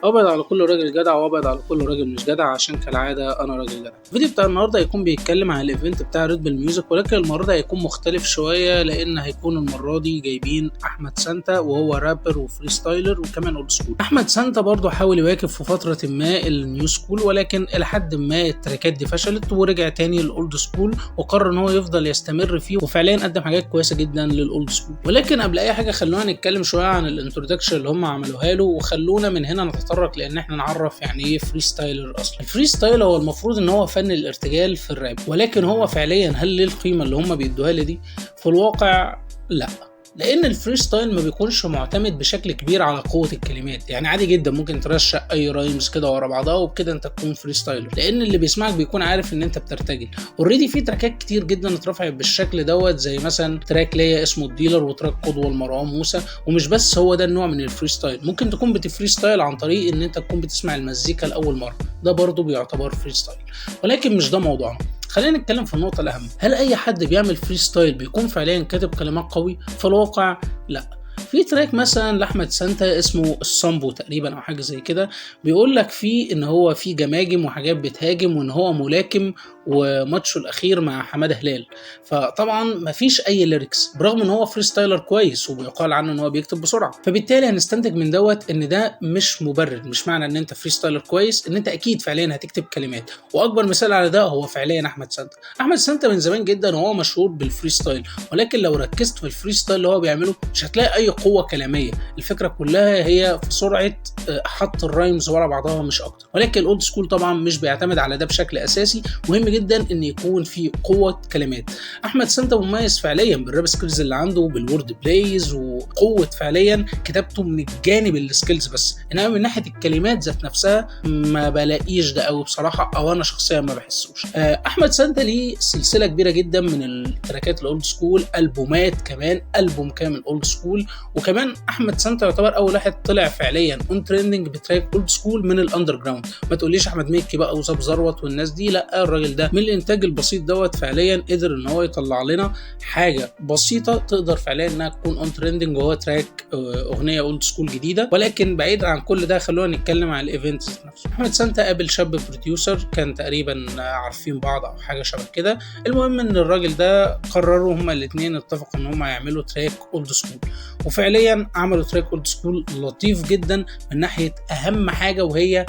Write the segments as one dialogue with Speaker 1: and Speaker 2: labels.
Speaker 1: أبيض على كل راجل جدع وأبيض على كل راجل مش جدع، عشان كالعادة أنا راجل جدع. الفيديو بتاع النهاردة هيكون بيتكلم عن الإيفنت بتاع ريد بول ميوزك، ولكن المرة دي هيكون مختلف شوية، لأن هيكون المرة دي جايبين أحمد سانتا، وهو رابر وفري ستايلر وكمان أولد سكول. أحمد سانتا برضه حاول يواكب في فترة ما النيو سكول، ولكن إلى حد ما التراكات دي فشلت ورجع تاني للأولد سكول، وقرر إن هو يفضل يستمر فيه، وفعليا قدم حاجات كويسة جدا للأولد سكول. ولكن قبل أي حاجة خلونا نتكلم شوية عن الانترودكشن اللي هم عملوها له، وخلونا من هنا نتطرق لأن احنا نعرف يعني ايه فري ستايلر. اصلا الفري ستايل هو المفروض ان هو فن الارتجال في الراب، ولكن هو فعليا هل ليه القيمه اللي هم بيدوها له دي؟ في الواقع لا، لان الفري ستايل ما بيكونش معتمد بشكل كبير على قوه الكلمات. يعني عادي جدا ممكن ترشق اي رايمز كده ورا بعضها وبكده انت تكون فري ستايلر، لان اللي بيسمعك بيكون عارف ان انت بترتجل. اوريدي في تراكات كتير جدا اترفعت بالشكل دوت، زي مثلا تراك ليا اسمه الديلر، وتراك قدوه لمروان موسى. ومش بس هو ده النوع من الفري ستايل، ممكن تكون بتفري ستايل عن طريق ان انت تكون بتسمع المزيكا لاول مره، ده برضو بيعتبر فري ستايل. ولكن مش ده موضوعنا، خلينا نتكلم في النقطة الأهم. هل أي حد بيعمل فري ستايل بيكون فعليا كاتب كلمات قوي؟ في الواقع لا. في تراك مثلا لأحمد سانتا اسمه الصامبو تقريبا او حاجه زي كده، بيقول لك فيه ان هو فيه جماجم وحاجات بتهاجم، وان هو ملاكم وماتشه الاخير مع حماده هلال. فطبعا مفيش اي ليركس، برغم ان هو فري ستايلر كويس وبيقال عنه ان هو بيكتب بسرعه. فبالتالي هنستنتج من دوت ان ده مش مبرر، مش معنى ان انت فري ستايلر كويس ان انت اكيد فعليا هتكتب كلمات. واكبر مثال على ده هو فعليا احمد سانتا. احمد سانتا من زمان جدا وهو مشهور بالفري ستايل، ولكن لو ركزت في الفري ستايل اللي هو بيعمله مش هتلاقي اي قوه كلاميه. الفكره كلها هي في سرعه حط الرايمز ورا بعضها مش اكتر. ولكن الاولد سكول طبعا مش بيعتمد على ده بشكل اساسي. مهم جدا ان يكون في قوه كلمات. احمد سانتا مميز فعليا بالراب سكيلز اللي عنده، بالورد بلايز، وقوه فعليا كتابته من الجانب السكيلز بس، انما من ناحيه الكلمات ذات نفسها ما بلاقيش ده قوي بصراحه، او انا شخصيا ما بحسوش. احمد سانتا ليه سلسله كبيره جدا من التراكات الاولد سكول، البومات، كمان البوم كامل اولد سكول. وكمان احمد سانتا يعتبر اول واحد طلع فعليا اون ترندنج بتراك اولد سكول من الاندر جراوند. ما تقوليش احمد مكي بقى وزاب ذروت والناس دي، لا، الراجل ده من الانتاج البسيط دوت فعليا قدر ان هو يطلع لنا حاجه بسيطه تقدر فعليا انها تكون اون ترندنج، وهو تراك اغنيه اولد سكول جديده. ولكن بعيد عن كل ده خلونا نتكلم عن الايفنت نفسه. احمد سانتا قابل شاب بروديوسر كان تقريبا عارفين بعض او حاجه شبه كده. المهم ان الراجل ده قرروا هما الاثنين اتفقوا ان هما يعملوا تراك اولد سكول، وفعليا عملوا تراك اولد سكول لطيف جدا من ناحيه اهم حاجه، وهي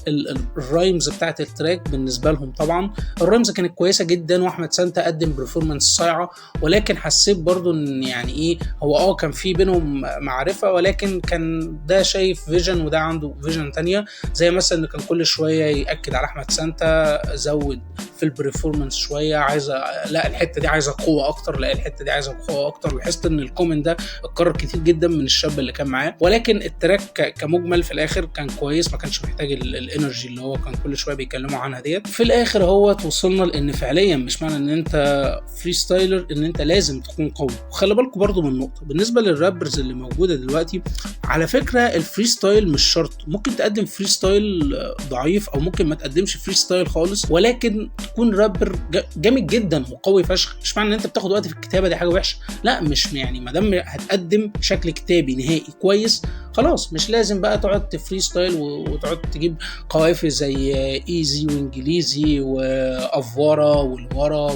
Speaker 1: الرايمز بتاعت التراك. بالنسبه لهم طبعا الرايمز كانت كويسه جدا، واحمد سانتا قدم برفورمانس صايعه. ولكن حسيت برضو ان يعني ايه، هو كان في بينهم معرفه، ولكن كان ده شايف فيجن وده عنده فيجن تانية. زي مثلا ان كان كل شويه ياكد على احمد سانتا زود في البرفورمانس شويه، عايزه لا الحته دي عايزه قوه اكتر، لا الحته دي عايزه قوه اكتر. لاحظت ان الكومنت ده اتكرر كتير جدا من الشاب اللي كان معاه. ولكن التراك كمجمل في الاخر كان كويس، ما كانش محتاج الانرجي اللي هو كان كل شويه بيتكلموا عنها ديت. في الاخر توصلنا لان فعليا مش معنى ان انت فري ستايلر ان انت لازم تكون قوي. وخلي بالكم برضو من نقطه بالنسبه للرابرز اللي موجوده دلوقتي، على فكره الفري ستايل مش شرط، ممكن تقدم فري ستايل ضعيف او ممكن ما تقدمش فري ستايل خالص، ولكن تكون رابر جامد جدا وقوي فشخ. مش معنى ان انت بتاخد وقت في الكتابه دي حاجه وحشه، لا، مش يعني ما دام هتقدم شكل كتابي نهائي كويس خلاص، مش لازم بقى تقعد تفري ستايل وتقعد تجيب قوافي زي ايزي وانجليزي وافواره والورا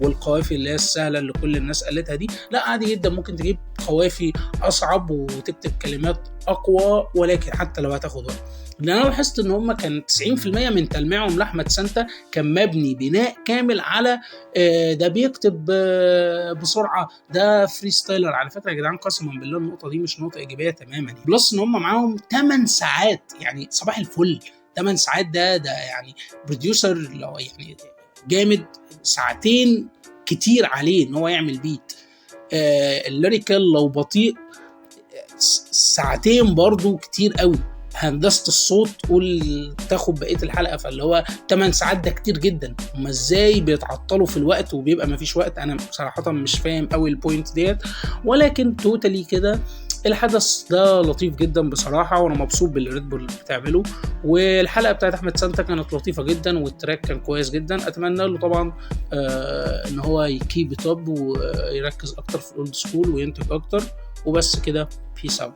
Speaker 1: والقوافي اللي هي السهله اللي كل الناس قالتها دي. لا، عادي جدا ممكن تجيب قوافي اصعب وتكتب كلمات اقوى، ولكن حتى لو هتاخد وقت. لان انا لاحظت ان هم كان 90% من تلميعهم لاحمد سانتا كان مبني بناء كامل على ده بيكتب بسرعه، ده فري ستايلر. على فكره يا جدعان قسما بالله النقطه دي مش نقطه ايجابيه تماما، بلس ان هم معاهم 8 ساعات، يعني صباح الفل 8 ساعات. ده يعني بروديوسر لو يعني جامد، ساعتين كتير عليه ان هو يعمل بيت. الليريكال لو بطيء ساعتين برضو كتير قوي. هندسه الصوت قول تاخد بقيه الحلقه، فاللي هو 8 ساعات ده كتير جدا. هم ازاي بيتعطلوا في الوقت وبيبقى مفيش وقت؟ انا بصراحه مش فاهم قوي البوينت ديت. ولكن توتالي كده الحدث ده لطيف جدا بصراحه، وانا مبسوط باللي ريد بول بتعمله. والحلقه بتاعت احمد سانتا كانت لطيفه جدا، والتراك كان كويس جدا. اتمنى له طبعا ان هو يكيب توب ويركز اكتر في الاولد سكول وينتج اكتر. وبس كده، بيس اوت.